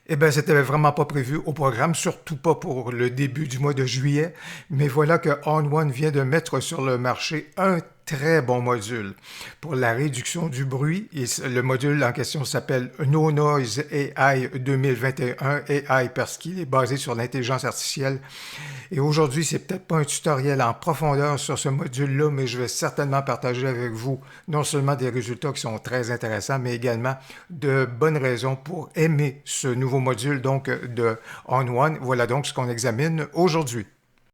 Eh bien, c'était vraiment pas prévu au programme, surtout pas pour le début du mois de juillet, mais voilà que ON1 vient de mettre sur le marché un très bon module pour la réduction du bruit. Et le module en question s'appelle No Noise AI 2021 AI parce qu'il est basé sur l'intelligence artificielle. Et aujourd'hui, c'est peut-être pas un tutoriel en profondeur sur ce module-là, mais je vais certainement partager avec vous non seulement des résultats qui sont très intéressants, mais également de bonnes raisons pour aimer ce nouveau module donc de ON1. Voilà donc ce qu'on examine aujourd'hui.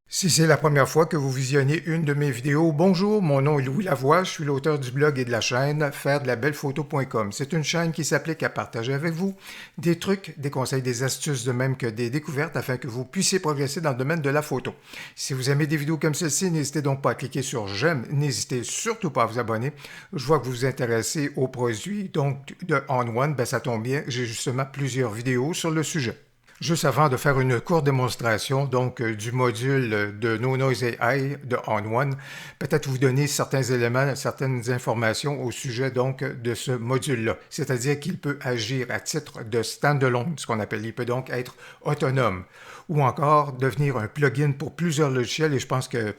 Si c'est la première fois que vous visionnez une de mes vidéos, bonjour, mon nom est Louis Lavoie, je suis l'auteur du blog et de la chaîne fairedelaBellePhoto.com. C'est une chaîne qui s'applique à partager avec vous des trucs, des conseils, des astuces, de même que des découvertes afin que vous puissiez progresser dans le domaine de la photo. Si vous aimez des vidéos comme celle-ci, n'hésitez donc pas à cliquer sur j'aime, n'hésitez surtout pas à vous abonner. Je vois que vous vous intéressez aux produits donc de ON1, ben ça tombe bien, j'ai justement plusieurs vidéos sur le sujet. Juste avant de faire une courte démonstration donc du module de No Noise AI de ON1, peut-être vous donner certains éléments, certaines informations au sujet donc de ce module-là. C'est-à-dire qu'il peut agir à titre de standalone, ce qu'on appelle. Il peut donc être autonome ou encore devenir un plugin pour plusieurs logiciels et je pense que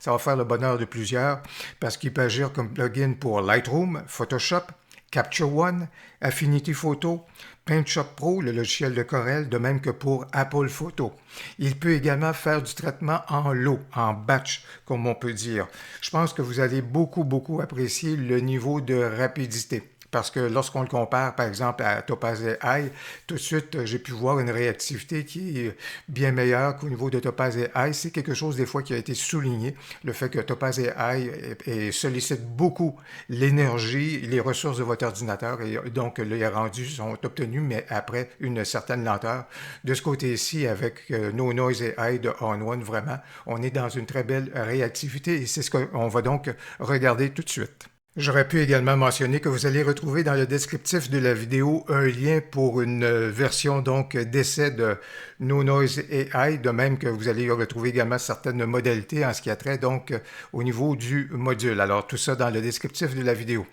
ça va faire le bonheur de plusieurs parce qu'il peut agir comme plugin pour Lightroom, Photoshop, Capture One, Affinity Photo, PaintShop Pro, le logiciel de Corel, de même que pour Apple Photo. Il peut également faire du traitement en lot, en batch, comme on peut dire. Je pense que vous allez beaucoup apprécier le niveau de rapidité. Parce que lorsqu'on le compare, par exemple, à Topaz AI, tout de suite, j'ai pu voir une réactivité qui est bien meilleure qu'au niveau de Topaz AI. C'est quelque chose, des fois, qui a été souligné, le fait que Topaz AI sollicite beaucoup l'énergie, les ressources de votre ordinateur, et donc les rendus sont obtenus, mais après une certaine lenteur. De ce côté-ci, avec No Noise AI de ON1, vraiment, on est dans une très belle réactivité, et c'est ce qu'on va donc regarder tout de suite. J'aurais pu également mentionner que vous allez retrouver dans le descriptif de la vidéo un lien pour une version donc d'essai de No Noise AI, de même que vous allez retrouver également certaines modalités en ce qui a trait donc au niveau du module. Alors tout ça dans le descriptif de la vidéo.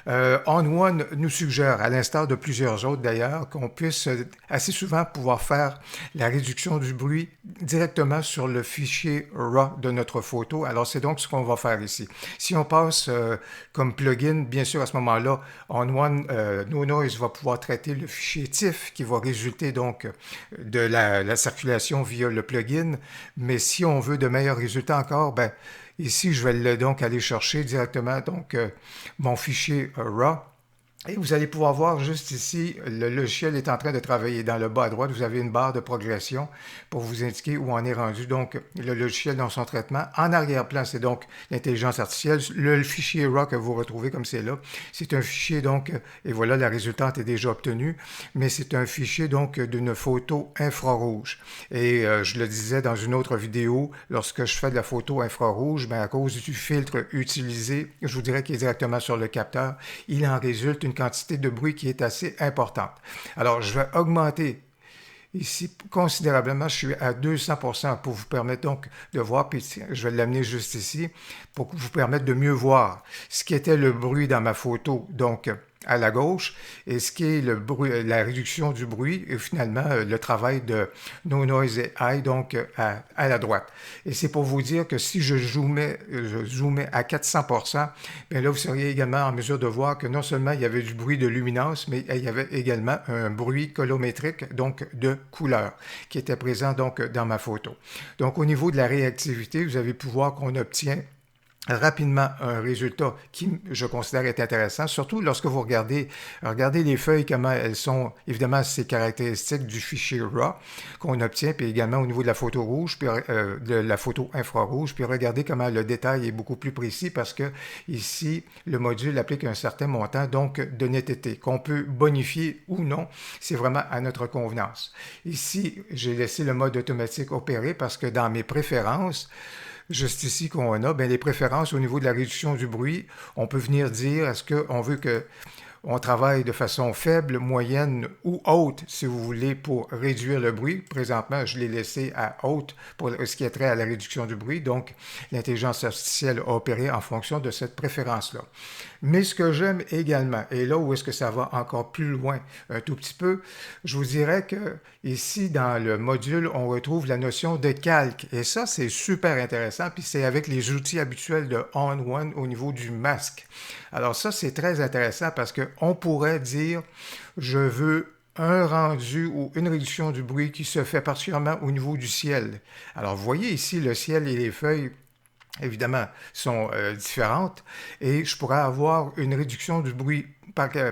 ON1 nous suggère, à l'instar de plusieurs autres d'ailleurs, qu'on puisse assez souvent pouvoir faire la réduction du bruit directement sur le fichier RAW de notre photo. Alors c'est donc ce qu'on va faire ici. Si on passe comme plugin, bien sûr à ce moment-là, ON1 No Noise va pouvoir traiter le fichier TIFF qui va résulter donc de la circulation via le plugin. Mais si on veut de meilleurs résultats encore, ben ici, je vais donc aller chercher directement donc, mon fichier RAW. Et vous allez pouvoir voir juste ici, le logiciel est en train de travailler. Dans le bas à droite, vous avez une barre de progression pour vous indiquer où en est rendu donc le logiciel dans son traitement. En arrière-plan, c'est donc l'intelligence artificielle. Le fichier RAW que vous retrouvez comme c'est là, c'est un fichier donc, et voilà, la résultante est déjà obtenue, mais c'est un fichier donc d'une photo infrarouge. Et je le disais dans une autre vidéo, lorsque je fais de la photo infrarouge, ben, à cause du filtre utilisé, je vous dirais qu'il est directement sur le capteur, il en résulte une quantité de bruit qui est assez importante. Alors, je vais augmenter ici considérablement, je suis à 200% pour vous permettre donc de voir, puis je vais l'amener juste ici, pour vous permettre de mieux voir ce qui était le bruit dans ma photo, donc à la gauche, et ce qui est le bruit, la réduction du bruit, et finalement le travail de No Noise AI, donc à la droite. Et c'est pour vous dire que si je zoomais à 400%, bien là, vous seriez également en mesure de voir que non seulement il y avait du bruit de luminance, mais il y avait également un bruit colorimétrique, donc de couleur, qui était présent donc dans ma photo. Donc au niveau de la réactivité, vous avez pu voir qu'on obtient rapidement un résultat qui, je considère, est intéressant, surtout lorsque vous regardez les feuilles, comment elles sont, évidemment, ces caractéristiques du fichier RAW qu'on obtient, puis également au niveau de la photo rouge, puis de la photo infrarouge, puis regardez comment le détail est beaucoup plus précis parce que ici, le module applique un certain montant, donc de netteté, qu'on peut bonifier ou non, c'est vraiment à notre convenance. Ici, j'ai laissé le mode automatique opérer parce que dans mes préférences, juste ici qu'on a, bien, les préférences au niveau de la réduction du bruit, on peut venir dire est-ce qu'on veut que On travaille de façon faible, moyenne ou haute, si vous voulez, pour réduire le bruit. Présentement, je l'ai laissé à haute pour ce qui est trait à la réduction du bruit. Donc, l'intelligence artificielle a opéré en fonction de cette préférence-là. Mais ce que j'aime également, et là où est-ce que ça va encore plus loin un tout petit peu, je vous dirais que ici, dans le module, on retrouve la notion de calque. Et ça, c'est super intéressant, puis c'est avec les outils habituels de ON1 au niveau du masque. Alors ça, c'est très intéressant parce qu'on pourrait dire, je veux un rendu ou une réduction du bruit qui se fait particulièrement au niveau du ciel. Alors, vous voyez ici le ciel et les feuilles évidemment, sont différentes et je pourrais avoir une réduction du bruit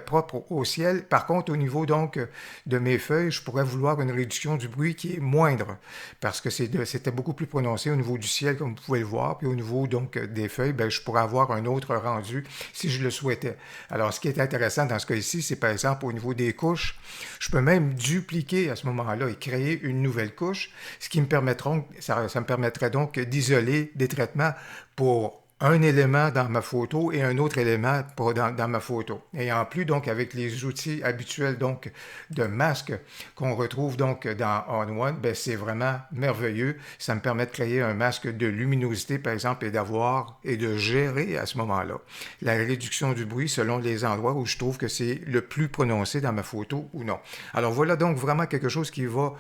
propre au ciel. Par contre, au niveau donc de mes feuilles, je pourrais vouloir une réduction du bruit qui est moindre parce que c'était beaucoup plus prononcé au niveau du ciel, comme vous pouvez le voir, puis au niveau donc des feuilles, ben, je pourrais avoir un autre rendu si je le souhaitais. Alors, ce qui est intéressant dans ce cas ici, c'est par exemple au niveau des couches, je peux même dupliquer à ce moment-là et créer une nouvelle couche, ce qui me ça me permettrait donc d'isoler des traitements pour un élément dans ma photo et un autre élément dans ma photo. Et en plus, donc, avec les outils habituels donc, de masque qu'on retrouve donc dans ON1, ben, c'est vraiment merveilleux. Ça me permet de créer un masque de luminosité, par exemple, et de gérer à ce moment-là la réduction du bruit selon les endroits où je trouve que c'est le plus prononcé dans ma photo ou non. Alors voilà donc vraiment quelque chose qui va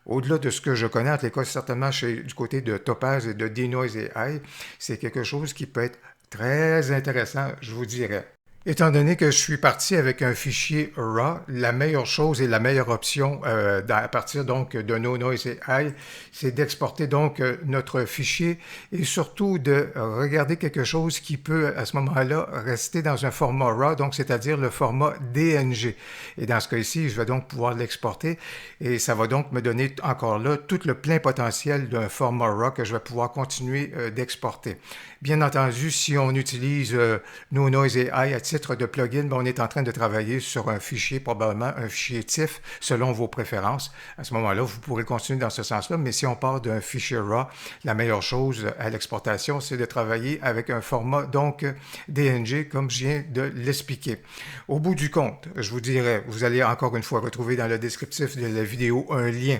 au-delà de ce que je connais, en tout cas certainement du côté de Topaz et de Denoise AI, c'est quelque chose qui peut être très intéressant, je vous dirais. Étant donné que je suis parti avec un fichier RAW, la meilleure chose et la meilleure option à partir donc de NoNoise AI, c'est d'exporter donc notre fichier et surtout de regarder quelque chose qui peut à ce moment-là rester dans un format RAW, donc c'est-à-dire le format DNG. Et dans ce cas ici, je vais donc pouvoir l'exporter et ça va donc me donner encore là tout le plein potentiel d'un format RAW que je vais pouvoir continuer d'exporter. Bien entendu, si on utilise NoNoise AI à titre de plugin, ben, on est en train de travailler sur un fichier, probablement un fichier TIFF, selon vos préférences. À ce moment-là, vous pourrez continuer dans ce sens-là, mais si on part d'un fichier RAW, la meilleure chose à l'exportation, c'est de travailler avec un format, donc, DNG, comme je viens de l'expliquer. Au bout du compte, je vous dirais, vous allez encore une fois retrouver dans le descriptif de la vidéo un lien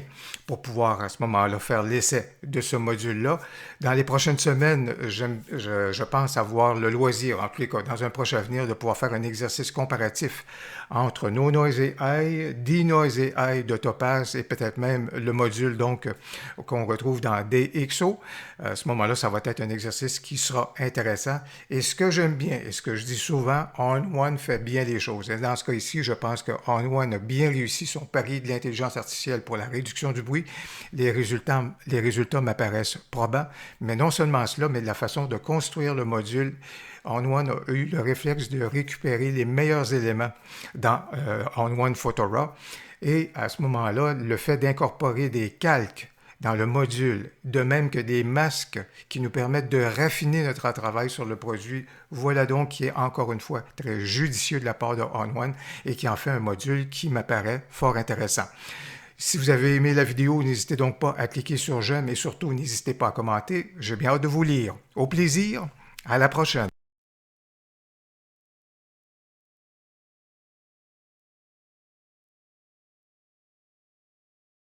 pour pouvoir, à ce moment-là, faire l'essai de ce module-là. Dans les prochaines semaines, je pense avoir le loisir, en tous les cas, dans un proche avenir, de pouvoir faire un exercice comparatif entre NoNoise AI, Denoise AI de Topaz et peut-être même le module donc qu'on retrouve dans DxO. À ce moment-là, ça va être un exercice qui sera intéressant. Et ce que j'aime bien, et ce que je dis souvent, ON1 fait bien les choses. Et dans ce cas ici, je pense que ON1 a bien réussi son pari de l'intelligence artificielle pour la réduction du bruit. Les résultats m'apparaissent probants, mais non seulement cela, mais de la façon de construire le module. ON1 a eu le réflexe de récupérer les meilleurs éléments dans ON1 Photo RAW et à ce moment-là, le fait d'incorporer des calques dans le module, de même que des masques qui nous permettent de raffiner notre travail sur le produit, voilà donc qui est encore une fois très judicieux de la part de ON1 et qui en fait un module qui m'apparaît fort intéressant. Si vous avez aimé la vidéo, n'hésitez donc pas à cliquer sur j'aime et surtout n'hésitez pas à commenter. J'ai bien hâte de vous lire. Au plaisir, à la prochaine.